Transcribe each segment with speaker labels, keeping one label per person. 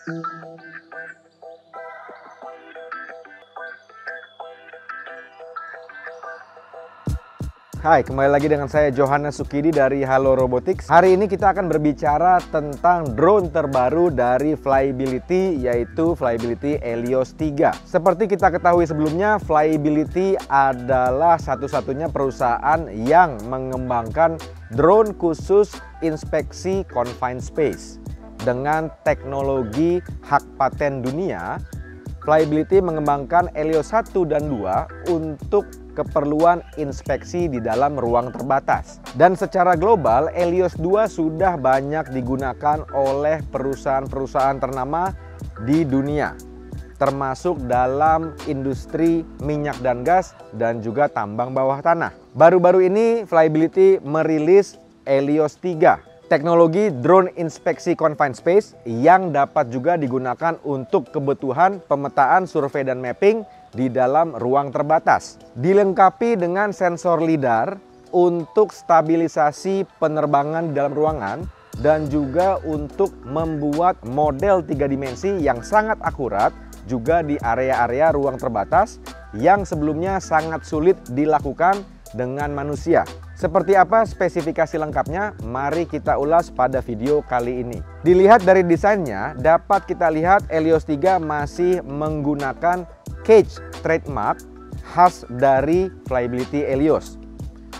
Speaker 1: Hai, kembali lagi dengan saya Johannes Sukidi dari Halo Robotics. Hari ini kita akan berbicara tentang drone terbaru dari Flyability, yaitu Flyability Helios 3. Seperti kita ketahui sebelumnya, Flyability adalah satu-satunya perusahaan yang mengembangkan drone khusus inspeksi confined space. Dengan teknologi hak paten dunia, Flyability mengembangkan Helios 1 dan 2 untuk keperluan inspeksi di dalam ruang terbatas. Dan secara global, Helios 2 sudah banyak digunakan oleh perusahaan-perusahaan ternama di dunia, termasuk dalam industri minyak dan gas dan juga tambang bawah tanah. Baru-baru ini Flyability merilis Helios 3, teknologi drone inspeksi confined space yang dapat juga digunakan untuk kebutuhan pemetaan, survei, dan mapping di dalam ruang terbatas. Dilengkapi dengan sensor lidar untuk stabilisasi penerbangan di dalam ruangan dan juga untuk membuat model 3 dimensi yang sangat akurat juga di area-area ruang terbatas yang sebelumnya sangat sulit dilakukan dengan manusia. Seperti apa spesifikasi lengkapnya? Mari kita ulas pada video kali ini. Dilihat dari desainnya, dapat kita lihat Helios 3 masih menggunakan cage trademark khas dari Flyability Helios.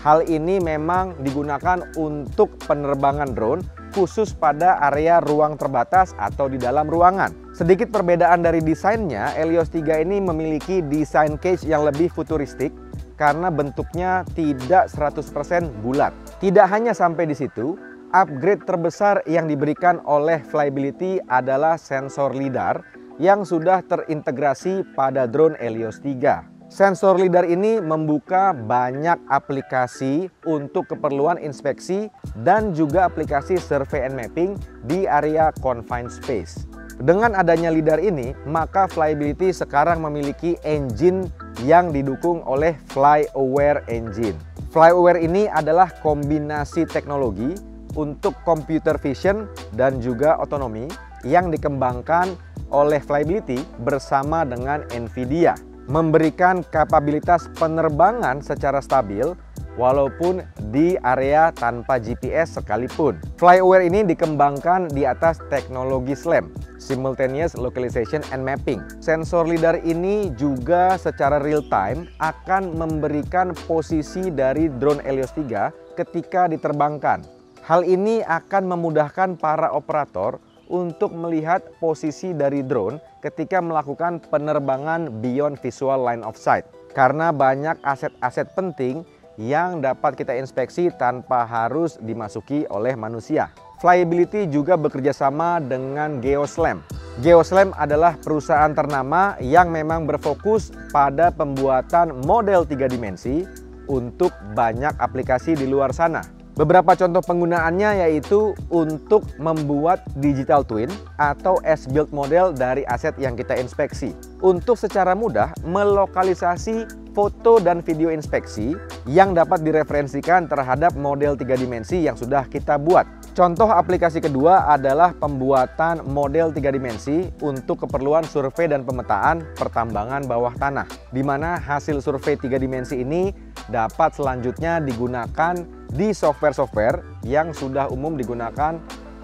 Speaker 1: Hal ini memang digunakan untuk penerbangan drone khusus pada area ruang terbatas atau di dalam ruangan. Sedikit perbedaan dari desainnya, Helios 3 ini memiliki desain cage yang lebih futuristik karena bentuknya tidak 100% bulat. Tidak hanya sampai di situ, upgrade terbesar yang diberikan oleh Flyability adalah sensor lidar yang sudah terintegrasi pada drone Helios 3. Sensor lidar ini membuka banyak aplikasi untuk keperluan inspeksi dan juga aplikasi survey and mapping di area confined space. Dengan adanya lidar ini, maka Flyability sekarang memiliki engine yang didukung oleh FlyAware Engine. FlyAware ini adalah kombinasi teknologi untuk computer vision dan juga otonomi yang dikembangkan oleh Flyability bersama dengan NVIDIA, memberikan kapabilitas penerbangan secara stabil walaupun di area tanpa GPS sekalipun. FlyAware ini dikembangkan di atas teknologi SLAM, Simultaneous Localization and Mapping. Sensor lidar ini juga secara real time akan memberikan posisi dari drone Helios 3 ketika diterbangkan. Hal ini akan memudahkan para operator untuk melihat posisi dari drone ketika melakukan penerbangan beyond visual line of sight. Karena banyak aset-aset penting yang dapat kita inspeksi tanpa harus dimasuki oleh manusia. Flyability juga bekerja sama dengan Geoslam. Geoslam adalah perusahaan ternama yang memang berfokus pada pembuatan model 3 dimensi untuk banyak aplikasi di luar sana. Beberapa contoh penggunaannya yaitu untuk membuat digital twin atau as-built model dari aset yang kita inspeksi. Untuk secara mudah melokalisasi foto dan video inspeksi yang dapat direferensikan terhadap model 3 dimensi yang sudah kita buat. Contoh aplikasi kedua adalah pembuatan model 3 dimensi untuk keperluan survei dan pemetaan pertambangan bawah tanah, di mana hasil survei 3 dimensi ini dapat selanjutnya digunakan di software-software yang sudah umum digunakan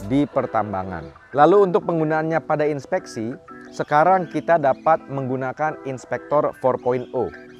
Speaker 1: di pertambangan. Lalu untuk penggunaannya pada inspeksi, sekarang kita dapat menggunakan Inspektor 4.0.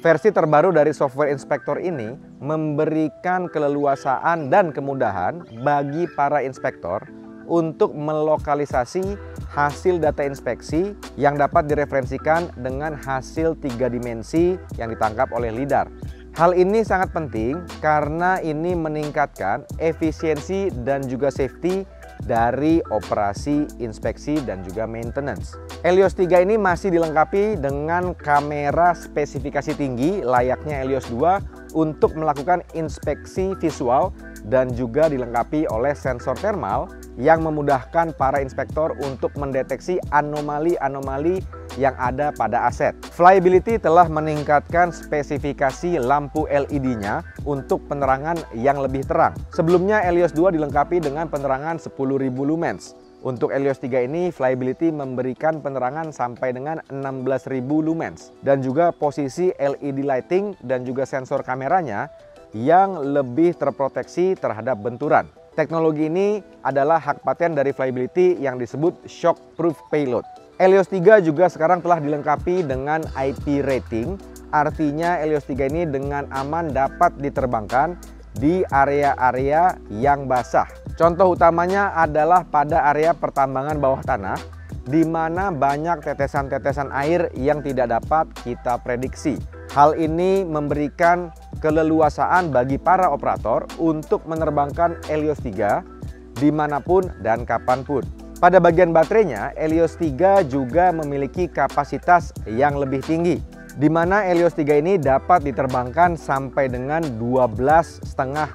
Speaker 1: Versi terbaru dari software inspektor ini memberikan keleluasaan dan kemudahan bagi para inspektor untuk melokalisasi hasil data inspeksi yang dapat direferensikan dengan hasil 3 dimensi yang ditangkap oleh lidar. Hal ini sangat penting karena ini meningkatkan efisiensi dan juga safety dari operasi inspeksi dan juga maintenance. Helios 3 ini masih dilengkapi dengan kamera spesifikasi tinggi layaknya Helios 2 untuk melakukan inspeksi visual dan juga dilengkapi oleh sensor thermal yang memudahkan para inspektor untuk mendeteksi anomali-anomali yang ada pada aset. Flyability telah meningkatkan spesifikasi lampu LED-nya untuk penerangan yang lebih terang. Sebelumnya Helios 2 dilengkapi dengan penerangan 10.000 lumens. Untuk Helios 3 ini, Flyability memberikan penerangan sampai dengan 16.000 lumens. Dan juga posisi LED lighting dan juga sensor kameranya yang lebih terproteksi terhadap benturan. Teknologi ini adalah hak paten dari Flyability yang disebut Shockproof Payload. Helios 3 juga sekarang telah dilengkapi dengan IP rating. Artinya Helios 3 ini dengan aman dapat diterbangkan di area-area yang basah. Contoh utamanya adalah pada area pertambangan bawah tanah, di mana banyak tetesan-tetesan air yang tidak dapat kita prediksi. Hal ini memberikan keleluasaan bagi para operator untuk menerbangkan Helios 3 dimanapun dan kapanpun. Pada bagian baterainya, Helios 3 juga memiliki kapasitas yang lebih tinggi, di mana Helios 3 ini dapat diterbangkan sampai dengan 12,5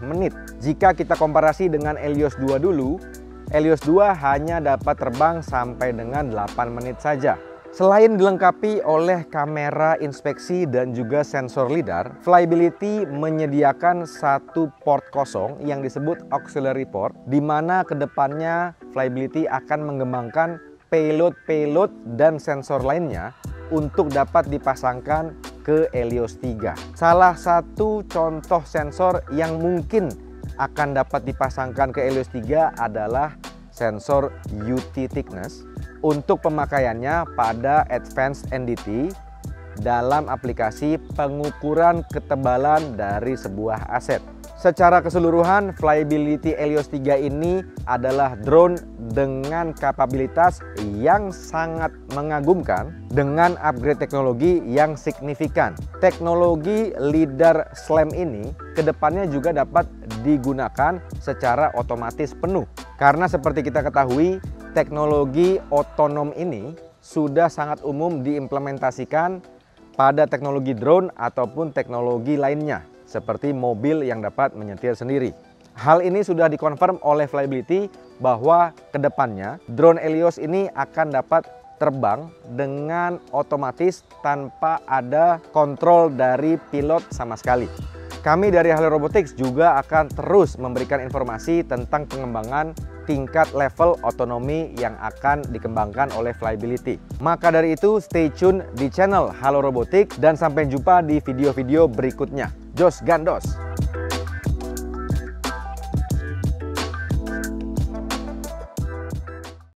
Speaker 1: menit. Jika kita komparasi dengan Helios 2 dulu, Helios 2 hanya dapat terbang sampai dengan 8 menit saja. Selain dilengkapi oleh kamera inspeksi dan juga sensor lidar, Flyability menyediakan satu port kosong yang disebut auxiliary port, di mana kedepannya Flyability akan mengembangkan payload dan sensor lainnya untuk dapat dipasangkan ke Helios 3. Salah satu contoh sensor yang mungkin akan dapat dipasangkan ke Helios 3 adalah sensor UT thickness untuk pemakaiannya pada Advanced NDT dalam aplikasi pengukuran ketebalan dari sebuah aset. Secara keseluruhan, Flyability Helios 3 ini adalah drone dengan kapabilitas yang sangat mengagumkan dengan upgrade teknologi yang signifikan. Teknologi LiDAR SLAM ini kedepannya juga dapat digunakan secara otomatis penuh. Karena seperti kita ketahui, teknologi otonom ini sudah sangat umum diimplementasikan pada teknologi drone ataupun teknologi lainnya, seperti mobil yang dapat menyetir sendiri. Hal ini sudah dikonfirm oleh Flyability bahwa kedepannya drone Helios ini akan dapat terbang dengan otomatis tanpa ada kontrol dari pilot sama sekali. Kami dari Halo Robotics juga akan terus memberikan informasi tentang pengembangan tingkat level otonomi yang akan dikembangkan oleh Flyability. Maka dari itu, stay tune di channel Halo Robotics dan sampai jumpa di video-video berikutnya. Jos Gandos!